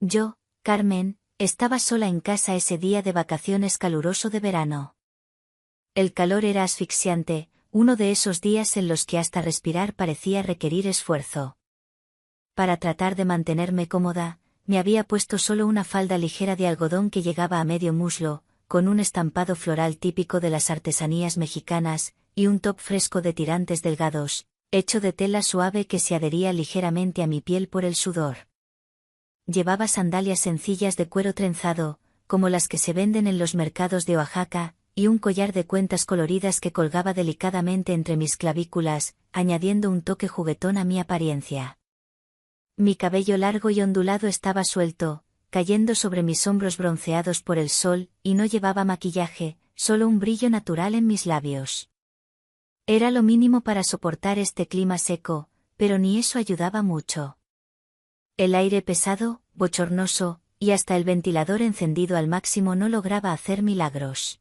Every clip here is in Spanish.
Yo, Carmen, estaba sola en casa ese día de vacaciones caluroso de verano. El calor era asfixiante, uno de esos días en los que hasta respirar parecía requerir esfuerzo. Para tratar de mantenerme cómoda, me había puesto solo una falda ligera de algodón que llegaba a medio muslo, con un estampado floral típico de las artesanías mexicanas, y un top fresco de tirantes delgados, hecho de tela suave que se adhería ligeramente a mi piel por el sudor. Llevaba sandalias sencillas de cuero trenzado, como las que se venden en los mercados de Oaxaca, y un collar de cuentas coloridas que colgaba delicadamente entre mis clavículas, añadiendo un toque juguetón a mi apariencia. Mi cabello largo y ondulado estaba suelto, cayendo sobre mis hombros bronceados por el sol, y no llevaba maquillaje, solo un brillo natural en mis labios. Era lo mínimo para soportar este clima seco, pero ni eso ayudaba mucho. El aire pesado, bochornoso, y hasta el ventilador encendido al máximo no lograba hacer milagros.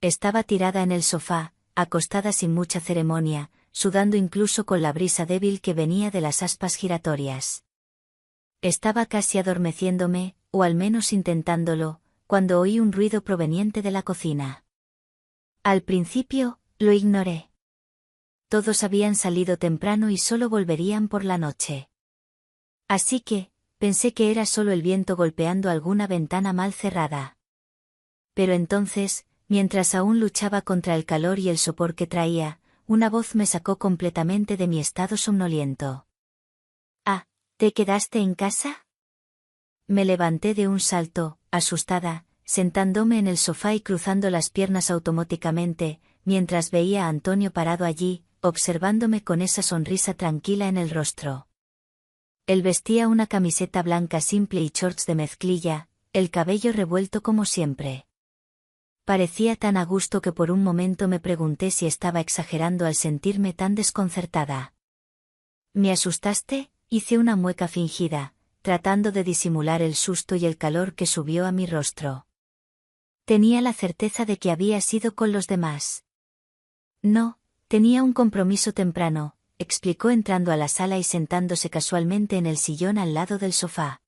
Estaba tirada en el sofá, acostada sin mucha ceremonia, sudando incluso con la brisa débil que venía de las aspas giratorias. Estaba casi adormeciéndome, o al menos intentándolo, cuando oí un ruido proveniente de la cocina. Al principio, lo ignoré. Todos habían salido temprano y solo volverían por la noche. Así que, pensé que era solo el viento golpeando alguna ventana mal cerrada. Pero entonces, mientras aún luchaba contra el calor y el sopor que traía, una voz me sacó completamente de mi estado somnoliento. «Ah, ¿te quedaste en casa?» Me levanté de un salto, asustada, sentándome en el sofá y cruzando las piernas automáticamente, mientras veía a Antonio parado allí, observándome con esa sonrisa tranquila en el rostro. Él vestía una camiseta blanca simple y shorts de mezclilla, el cabello revuelto como siempre. Parecía tan a gusto que por un momento me pregunté si estaba exagerando al sentirme tan desconcertada. «¿Me asustaste?», hice una mueca fingida, tratando de disimular el susto y el calor que subió a mi rostro. Tenía la certeza de que había sido con los demás. «No, tenía un compromiso temprano», explicó entrando a la sala y sentándose casualmente en el sillón al lado del sofá.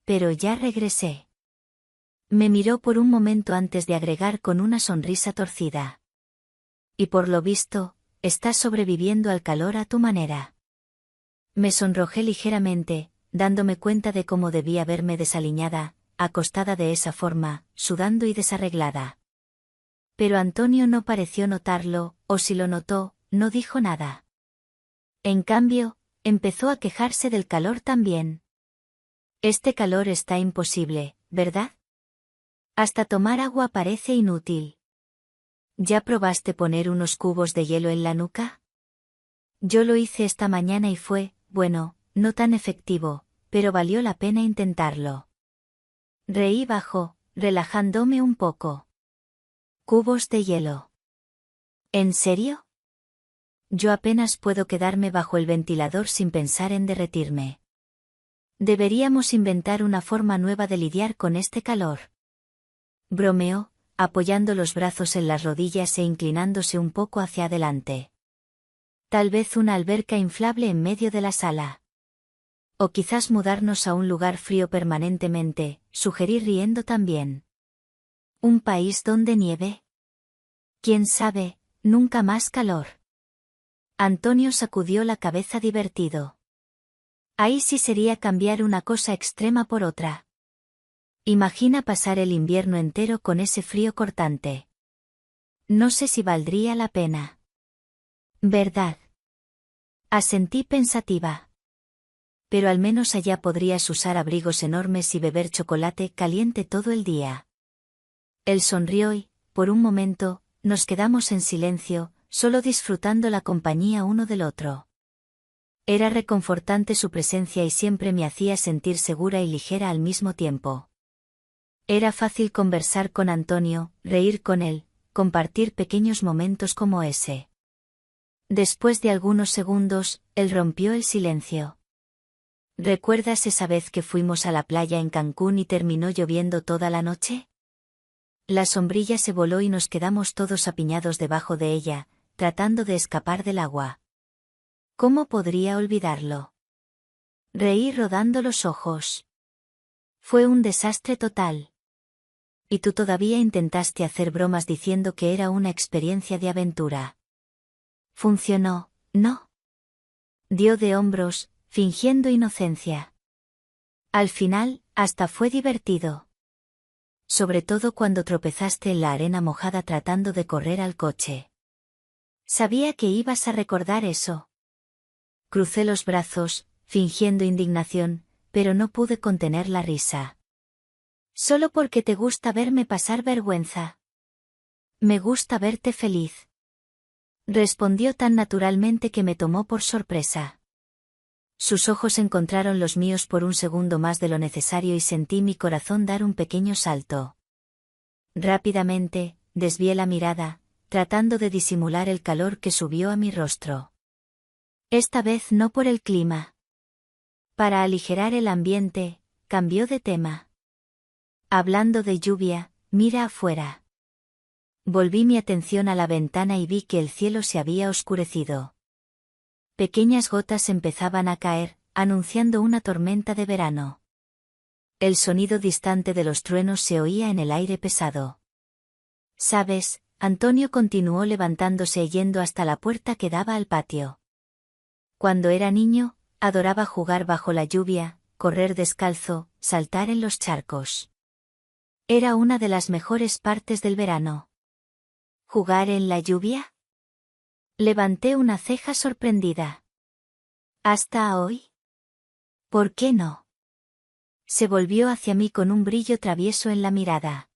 «Pero ya regresé». Me miró por un momento antes de agregar con una sonrisa torcida. «Y por lo visto, estás sobreviviendo al calor a tu manera». Me sonrojé ligeramente, dándome cuenta de cómo debía verme desaliñada, acostada de esa forma, sudando y desarreglada. Pero Antonio no pareció notarlo, o si lo notó, no dijo nada. En cambio, empezó a quejarse del calor también. «Este calor está imposible, ¿verdad? Hasta tomar agua parece inútil. ¿Ya probaste poner unos cubos de hielo en la nuca? Yo lo hice esta mañana y fue, bueno, no tan efectivo, pero valió la pena intentarlo». Reí bajo, relajándome un poco. «¿Cubos de hielo? ¿En serio? Yo apenas puedo quedarme bajo el ventilador sin pensar en derretirme. Deberíamos inventar una forma nueva de lidiar con este calor». Bromeó, apoyando los brazos en las rodillas e inclinándose un poco hacia adelante. «Tal vez una alberca inflable en medio de la sala. O quizás mudarnos a un lugar frío permanentemente», sugerí riendo también. «¿Un país donde nieve? Quién sabe, nunca más calor». Antonio sacudió la cabeza divertido. «Ahí sí sería cambiar una cosa extrema por otra. Imagina pasar el invierno entero con ese frío cortante. No sé si valdría la pena». «¿Verdad?», asentí pensativa. «Pero al menos allá podrías usar abrigos enormes y beber chocolate caliente todo el día». Él sonrió y, por un momento, nos quedamos en silencio, solo disfrutando la compañía uno del otro. Era reconfortante su presencia y siempre me hacía sentir segura y ligera al mismo tiempo. Era fácil conversar con Antonio, reír con él, compartir pequeños momentos como ese. Después de algunos segundos, él rompió el silencio. «¿Recuerdas esa vez que fuimos a la playa en Cancún y terminó lloviendo toda la noche? La sombrilla se voló y nos quedamos todos apiñados debajo de ella, tratando de escapar del agua. ¿Cómo podría olvidarlo?». Reí rodando los ojos. Fue un desastre total. Y tú todavía intentaste hacer bromas diciendo que era una experiencia de aventura. Funcionó, ¿no? Dio de hombros, fingiendo inocencia. Al final, hasta fue divertido. Sobre todo cuando tropezaste en la arena mojada tratando de correr al coche. Sabía que ibas a recordar eso. Crucé los brazos, fingiendo indignación, pero no pude contener la risa. Solo porque te gusta verme pasar vergüenza. Me gusta verte feliz. Respondió tan naturalmente que me tomó por sorpresa. Sus ojos encontraron los míos por un segundo más de lo necesario y sentí mi corazón dar un pequeño salto. Rápidamente, desvié la mirada, tratando de disimular el calor que subió a mi rostro. Esta vez no por el clima. Para aligerar el ambiente, cambió de tema. Hablando de lluvia, mira afuera. Volví mi atención a la ventana y vi que el cielo se había oscurecido. Pequeñas gotas empezaban a caer, anunciando una tormenta de verano. El sonido distante de los truenos se oía en el aire pesado. ¿Sabes? Antonio continuó levantándose y yendo hasta la puerta que daba al patio. Cuando era niño, adoraba jugar bajo la lluvia, correr descalzo, saltar en los charcos. Era una de las mejores partes del verano. ¿Jugar en la lluvia? Levanté una ceja sorprendida. ¿Hasta hoy? ¿Por qué no? Se volvió hacia mí con un brillo travieso en la mirada.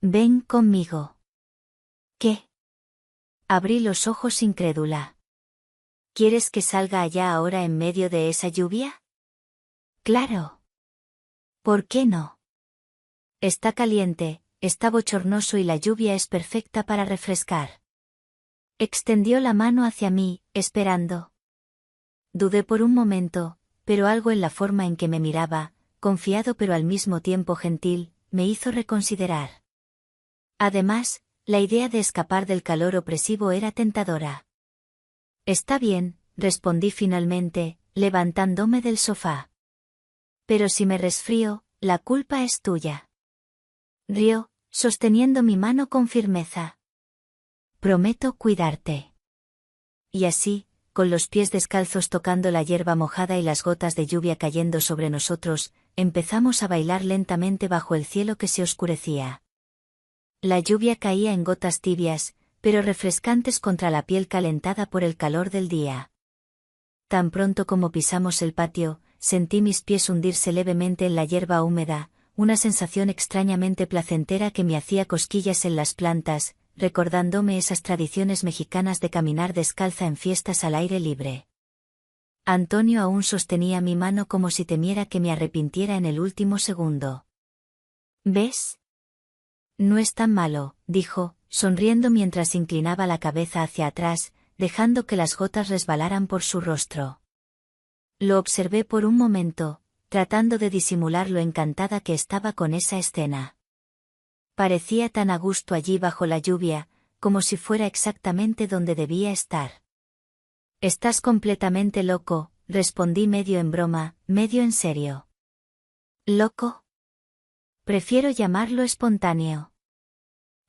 Ven conmigo. ¿Qué? Abrí los ojos incrédula. ¿Quieres que salga allá ahora en medio de esa lluvia? Claro. ¿Por qué no? Está caliente, está bochornoso y la lluvia es perfecta para refrescar. Extendió la mano hacia mí, esperando. Dudé por un momento, pero algo en la forma en que me miraba, confiado pero al mismo tiempo gentil, me hizo reconsiderar. Además, la idea de escapar del calor opresivo era tentadora. Está bien, respondí finalmente, levantándome del sofá. Pero si me resfrío, la culpa es tuya. Rió, sosteniendo mi mano con firmeza. Prometo cuidarte. Y así, con los pies descalzos tocando la hierba mojada y las gotas de lluvia cayendo sobre nosotros, empezamos a bailar lentamente bajo el cielo que se oscurecía. La lluvia caía en gotas tibias, pero refrescantes contra la piel calentada por el calor del día. Tan pronto como pisamos el patio, sentí mis pies hundirse levemente en la hierba húmeda, una sensación extrañamente placentera que me hacía cosquillas en las plantas, recordándome esas tradiciones mexicanas de caminar descalza en fiestas al aire libre. Antonio aún sostenía mi mano como si temiera que me arrepintiera en el último segundo. ¿Ves? No es tan malo, dijo, sonriendo mientras inclinaba la cabeza hacia atrás, dejando que las gotas resbalaran por su rostro. Lo observé por un momento, tratando de disimular lo encantada que estaba con esa escena. Parecía tan a gusto allí bajo la lluvia, como si fuera exactamente donde debía estar. Estás completamente loco, respondí medio en broma, medio en serio. ¿Loco? Prefiero llamarlo espontáneo.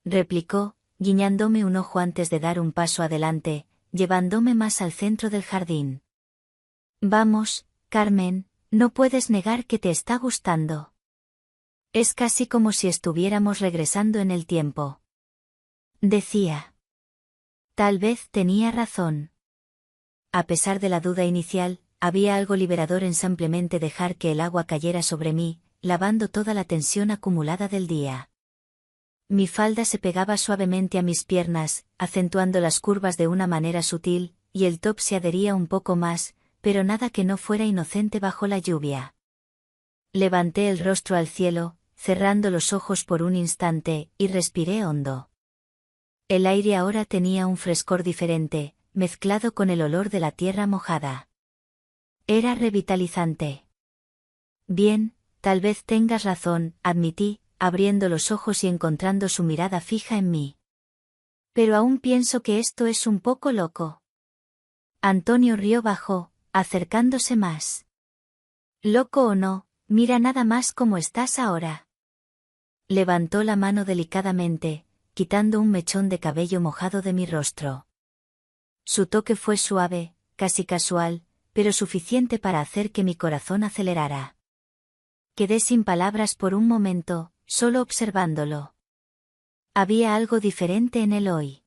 Replicó, guiñándome un ojo antes de dar un paso adelante, llevándome más al centro del jardín. Vamos, Carmen, no puedes negar que te está gustando. Es casi como si estuviéramos regresando en el tiempo. Decía. Tal vez tenía razón. A pesar de la duda inicial, había algo liberador en simplemente dejar que el agua cayera sobre mí, lavando toda la tensión acumulada del día. Mi falda se pegaba suavemente a mis piernas, acentuando las curvas de una manera sutil, y el top se adhería un poco más, pero nada que no fuera inocente bajo la lluvia. Levanté el rostro al cielo, cerrando los ojos por un instante, y respiré hondo. El aire ahora tenía un frescor diferente, mezclado con el olor de la tierra mojada. Era revitalizante. Bien, tal vez tengas razón, admití, abriendo los ojos y encontrando su mirada fija en mí. Pero aún pienso que esto es un poco loco. Antonio rió bajo, acercándose más. Loco o no, Mira nada más cómo estás ahora. Levantó la mano delicadamente, quitando un mechón de cabello mojado de mi rostro. Su toque fue suave, casi casual, pero suficiente para hacer que mi corazón acelerara. Quedé sin palabras por un momento, solo observándolo. Había algo diferente en él hoy.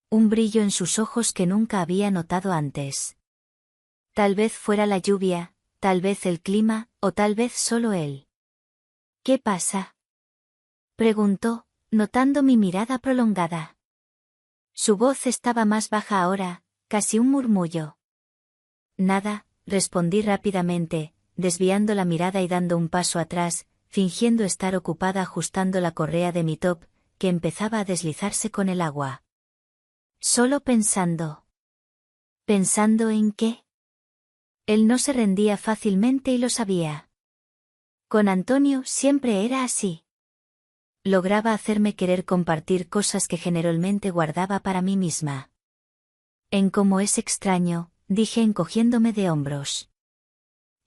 Un brillo en sus ojos que nunca había notado antes. Tal vez fuera la lluvia, tal vez el clima, o tal vez solo él. ¿Qué pasa?, preguntó, notando mi mirada prolongada. Su voz estaba más baja ahora, casi un murmullo. Nada, respondí rápidamente, desviando la mirada y dando un paso atrás, fingiendo estar ocupada ajustando la correa de mi top, que empezaba a deslizarse con el agua. Solo pensando. ¿Pensando en qué? Él no se rendía fácilmente y lo sabía. Con Antonio siempre era así. Lograba hacerme querer compartir cosas que generalmente guardaba para mí misma. En cómo es extraño, dije encogiéndome de hombros.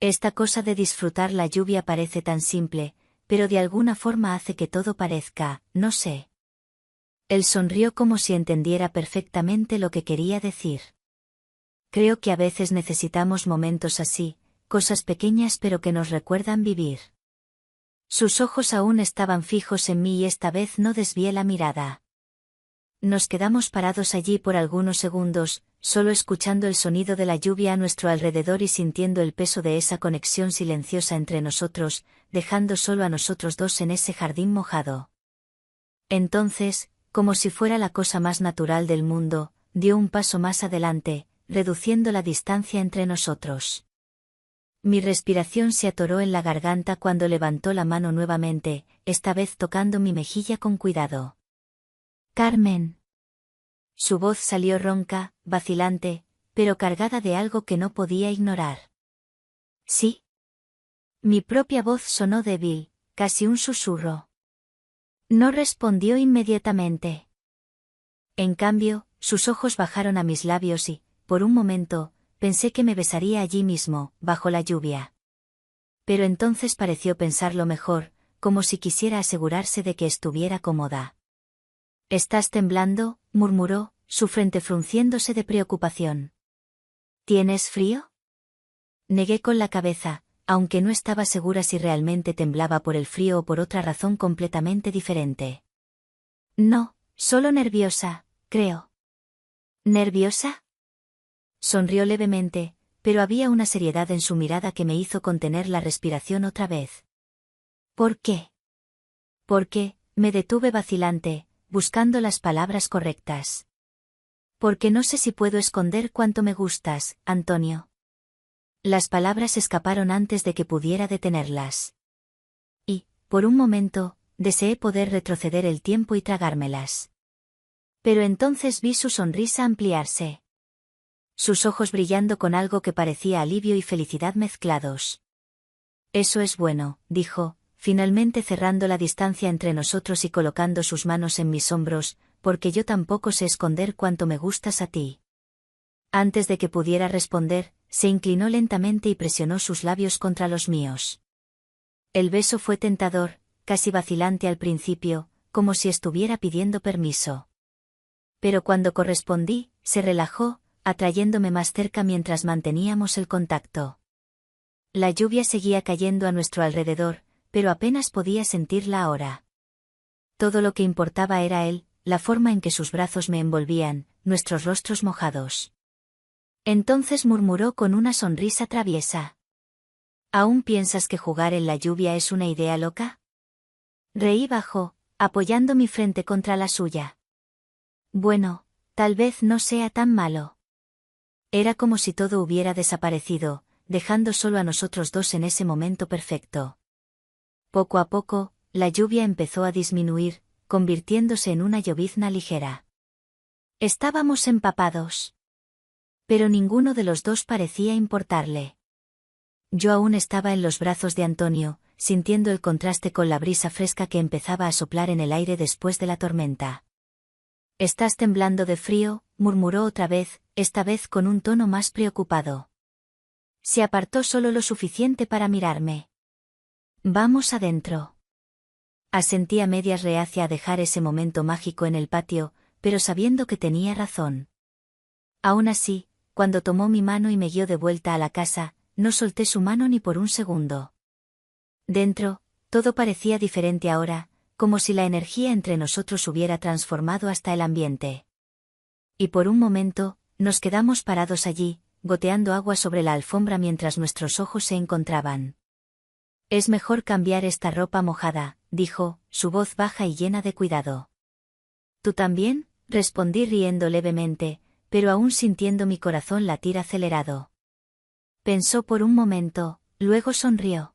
Esta cosa de disfrutar la lluvia parece tan simple, pero de alguna forma hace que todo parezca, no sé. Él sonrió como si entendiera perfectamente lo que quería decir. Creo que a veces necesitamos momentos así, cosas pequeñas pero que nos recuerdan vivir. Sus ojos aún estaban fijos en mí y esta vez no desvié la mirada. Nos quedamos parados allí por algunos segundos, solo escuchando el sonido de la lluvia a nuestro alrededor y sintiendo el peso de esa conexión silenciosa entre nosotros, dejando solo a nosotros dos en ese jardín mojado. Entonces, como si fuera la cosa más natural del mundo, dio un paso más adelante, reduciendo la distancia entre nosotros. Mi respiración se atoró en la garganta cuando levantó la mano nuevamente, esta vez tocando mi mejilla con cuidado. Carmen. Su voz salió ronca, vacilante, pero cargada de algo que no podía ignorar. ¿Sí? Mi propia voz sonó débil, casi un susurro. No respondió inmediatamente. En cambio, sus ojos bajaron a mis labios y, por un momento, pensé que me besaría allí mismo, bajo la lluvia. Pero entonces pareció pensarlo mejor, como si quisiera asegurarse de que estuviera cómoda. «¿Estás temblando?», murmuró, su frente frunciéndose de preocupación. «¿Tienes frío?». Negué con la cabeza, aunque no estaba segura si realmente temblaba por el frío o por otra razón completamente diferente. «No, solo nerviosa, creo». «¿Nerviosa?». Sonrió levemente, pero había una seriedad en su mirada que me hizo contener la respiración otra vez. ¿Por qué? Porque, me detuve vacilante, buscando las palabras correctas. Porque no sé si puedo esconder cuánto me gustas, Antonio. Las palabras escaparon antes de que pudiera detenerlas. Y, por un momento, deseé poder retroceder el tiempo y tragármelas. Pero entonces vi su sonrisa ampliarse. Sus ojos brillando con algo que parecía alivio y felicidad mezclados. «Eso es bueno», dijo, finalmente cerrando la distancia entre nosotros y colocando sus manos en mis hombros, «porque yo tampoco sé esconder cuánto me gustas a ti». Antes de que pudiera responder, se inclinó lentamente y presionó sus labios contra los míos. El beso fue tentador, casi vacilante al principio, como si estuviera pidiendo permiso. Pero cuando correspondí, se relajó, atrayéndome más cerca mientras manteníamos el contacto. La lluvia seguía cayendo a nuestro alrededor, pero apenas podía sentirla ahora. Todo lo que importaba era él, la forma en que sus brazos me envolvían, nuestros rostros mojados. Entonces murmuró con una sonrisa traviesa. ¿Aún piensas que jugar en la lluvia es una idea loca? Reí bajo, apoyando mi frente contra la suya. Bueno, tal vez no sea tan malo. Era como si todo hubiera desaparecido, dejando solo a nosotros dos en ese momento perfecto. Poco a poco, la lluvia empezó a disminuir, convirtiéndose en una llovizna ligera. Estábamos empapados. Pero ninguno de los dos parecía importarle. Yo aún estaba en los brazos de Antonio, sintiendo el contraste con la brisa fresca que empezaba a soplar en el aire después de la tormenta. «¿Estás temblando de frío?», murmuró otra vez, esta vez con un tono más preocupado. Se apartó solo lo suficiente para mirarme. Vamos adentro. Asentí a medias, reacia a dejar ese momento mágico en el patio, pero sabiendo que tenía razón. Aún así, cuando tomó mi mano y me guió de vuelta a la casa, no solté su mano ni por un segundo. Dentro, todo parecía diferente ahora, como si la energía entre nosotros hubiera transformado hasta el ambiente. Y por un momento, nos quedamos parados allí, goteando agua sobre la alfombra mientras nuestros ojos se encontraban. Es mejor cambiar esta ropa mojada, dijo, su voz baja y llena de cuidado. ¿Tú también?, respondí riendo levemente, pero aún sintiendo mi corazón latir acelerado. Pensó por un momento, luego sonrió.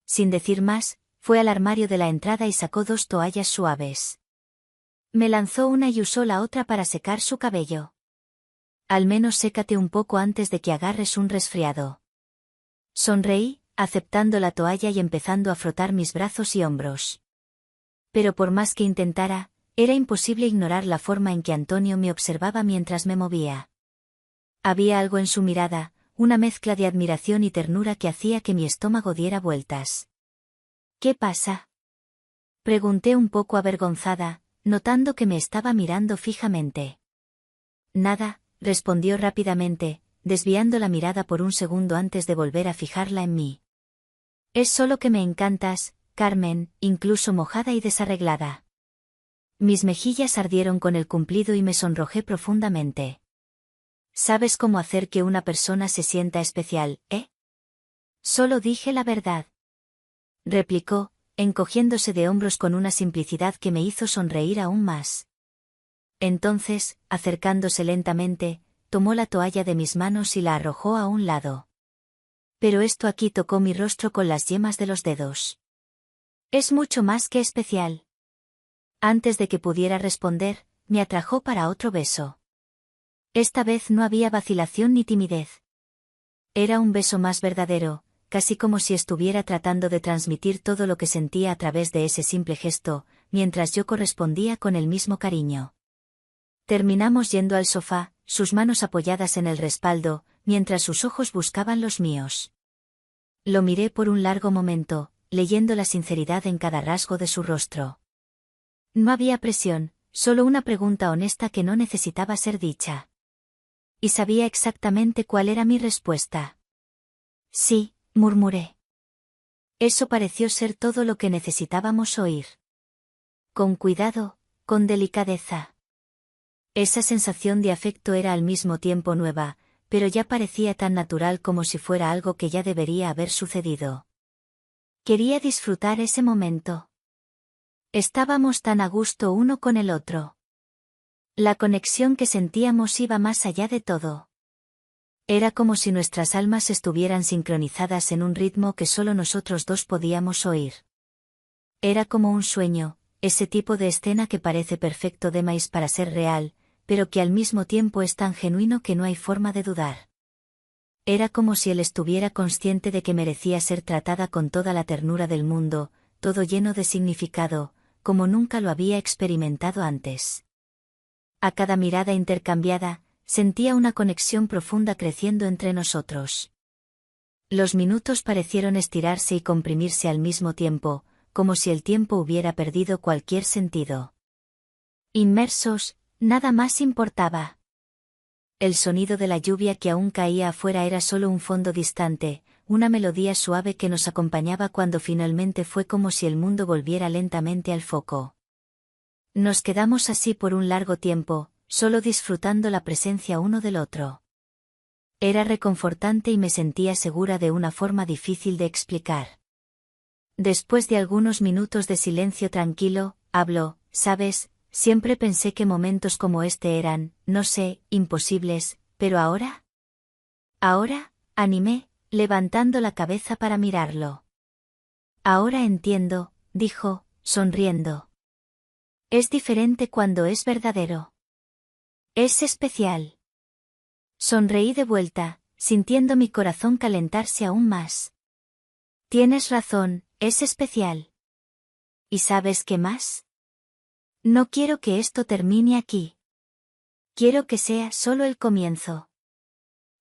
Sin decir más, fue al armario de la entrada y sacó 2 toallas suaves. Me lanzó una y usó la otra para secar su cabello. Al menos sécate un poco antes de que agarres un resfriado. Sonreí, aceptando la toalla y empezando a frotar mis brazos y hombros. Pero por más que intentara, era imposible ignorar la forma en que Antonio me observaba mientras me movía. Había algo en su mirada, una mezcla de admiración y ternura que hacía que mi estómago diera vueltas. ¿Qué pasa?, pregunté un poco avergonzada, notando que me estaba mirando fijamente. Nada, respondió rápidamente, desviando la mirada por un segundo antes de volver a fijarla en mí. Es solo que me encantas, Carmen, incluso mojada y desarreglada. Mis mejillas ardieron con el cumplido y me sonrojé profundamente. ¿Sabes cómo hacer que una persona se sienta especial, eh? Solo dije la verdad, replicó, encogiéndose de hombros con una simplicidad que me hizo sonreír aún más. Entonces, acercándose lentamente, tomó la toalla de mis manos y la arrojó a un lado. Pero esto aquí tocó mi rostro con las yemas de los dedos. Es mucho más que especial. Antes de que pudiera responder, me atrajo para otro beso. Esta vez no había vacilación ni timidez. Era un beso más verdadero, casi como si estuviera tratando de transmitir todo lo que sentía a través de ese simple gesto, mientras yo correspondía con el mismo cariño. Terminamos yendo al sofá, sus manos apoyadas en el respaldo, mientras sus ojos buscaban los míos. Lo miré por un largo momento, leyendo la sinceridad en cada rasgo de su rostro. No había presión, solo una pregunta honesta que no necesitaba ser dicha. Y sabía exactamente cuál era mi respuesta. Sí, murmuré. Eso pareció ser todo lo que necesitábamos oír. Con cuidado, con delicadeza. Esa sensación de afecto era al mismo tiempo nueva, pero ya parecía tan natural como si fuera algo que ya debería haber sucedido. Quería disfrutar ese momento. Estábamos tan a gusto uno con el otro. La conexión que sentíamos iba más allá de todo. Era como si nuestras almas estuvieran sincronizadas en un ritmo que solo nosotros dos podíamos oír. Era como un sueño, ese tipo de escena que parece perfecto de maíz para ser real, pero que al mismo tiempo es tan genuino que no hay forma de dudar. Era como si él estuviera consciente de que merecía ser tratada con toda la ternura del mundo, todo lleno de significado, como nunca lo había experimentado antes. A cada mirada intercambiada, sentía una conexión profunda creciendo entre nosotros. Los minutos parecieron estirarse y comprimirse al mismo tiempo, como si el tiempo hubiera perdido cualquier sentido. Inmersos, nada más importaba. El sonido de la lluvia que aún caía afuera era solo un fondo distante, una melodía suave que nos acompañaba cuando finalmente fue como si el mundo volviera lentamente al foco. Nos quedamos así por un largo tiempo, solo disfrutando la presencia uno del otro. Era reconfortante y me sentía segura de una forma difícil de explicar. Después de algunos minutos de silencio tranquilo, habló, ¿sabes? Siempre pensé que momentos como este eran, no sé, imposibles, pero ahora. Ahora, animé, levantando la cabeza para mirarlo. Ahora entiendo, dijo, sonriendo. Es diferente cuando es verdadero. Es especial. Sonreí de vuelta, sintiendo mi corazón calentarse aún más. Tienes razón, es especial. ¿Y sabes qué más? No quiero que esto termine aquí. Quiero que sea solo el comienzo.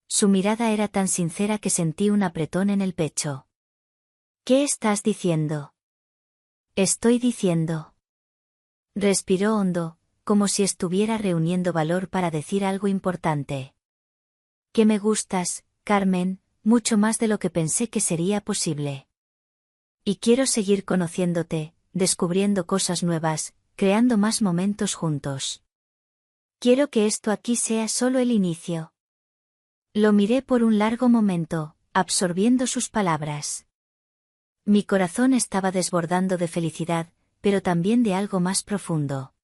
Su mirada era tan sincera que sentí un apretón en el pecho. ¿Qué estás diciendo? Estoy diciendo. Respiró hondo, como si estuviera reuniendo valor para decir algo importante. Que me gustas, Carmen, mucho más de lo que pensé que sería posible. Y quiero seguir conociéndote, descubriendo cosas nuevas, creando más momentos juntos. Quiero que esto aquí sea solo el inicio. Lo miré por un largo momento, absorbiendo sus palabras. Mi corazón estaba desbordando de felicidad, pero también de algo más profundo.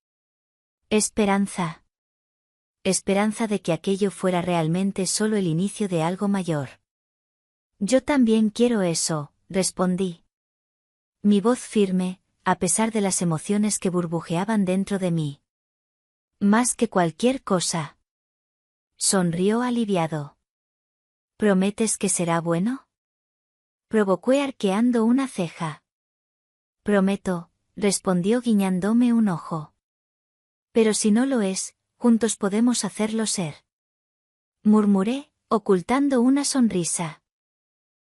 Esperanza. Esperanza de que aquello fuera realmente solo el inicio de algo mayor. Yo también quiero eso, respondí. Mi voz firme, a pesar de las emociones que burbujeaban dentro de mí. Más que cualquier cosa. Sonrió aliviado. ¿Prometes que será bueno? Provocó arqueando una ceja. Prometo, respondió guiñándome un ojo. Pero si no lo es, juntos podemos hacerlo ser. Murmuré, ocultando una sonrisa.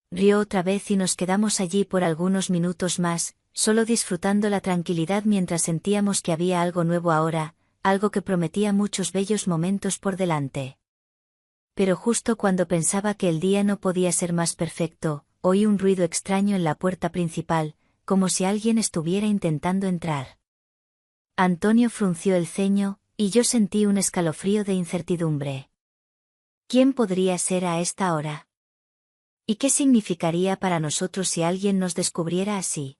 Rió otra vez y nos quedamos allí por algunos minutos más, solo disfrutando la tranquilidad mientras sentíamos que había algo nuevo ahora, algo que prometía muchos bellos momentos por delante. Pero justo cuando pensaba que el día no podía ser más perfecto, oí un ruido extraño en la puerta principal, como si alguien estuviera intentando entrar. Antonio frunció el ceño, y yo sentí un escalofrío de incertidumbre. ¿Quién podría ser a esta hora? ¿Y qué significaría para nosotros si alguien nos descubriera así?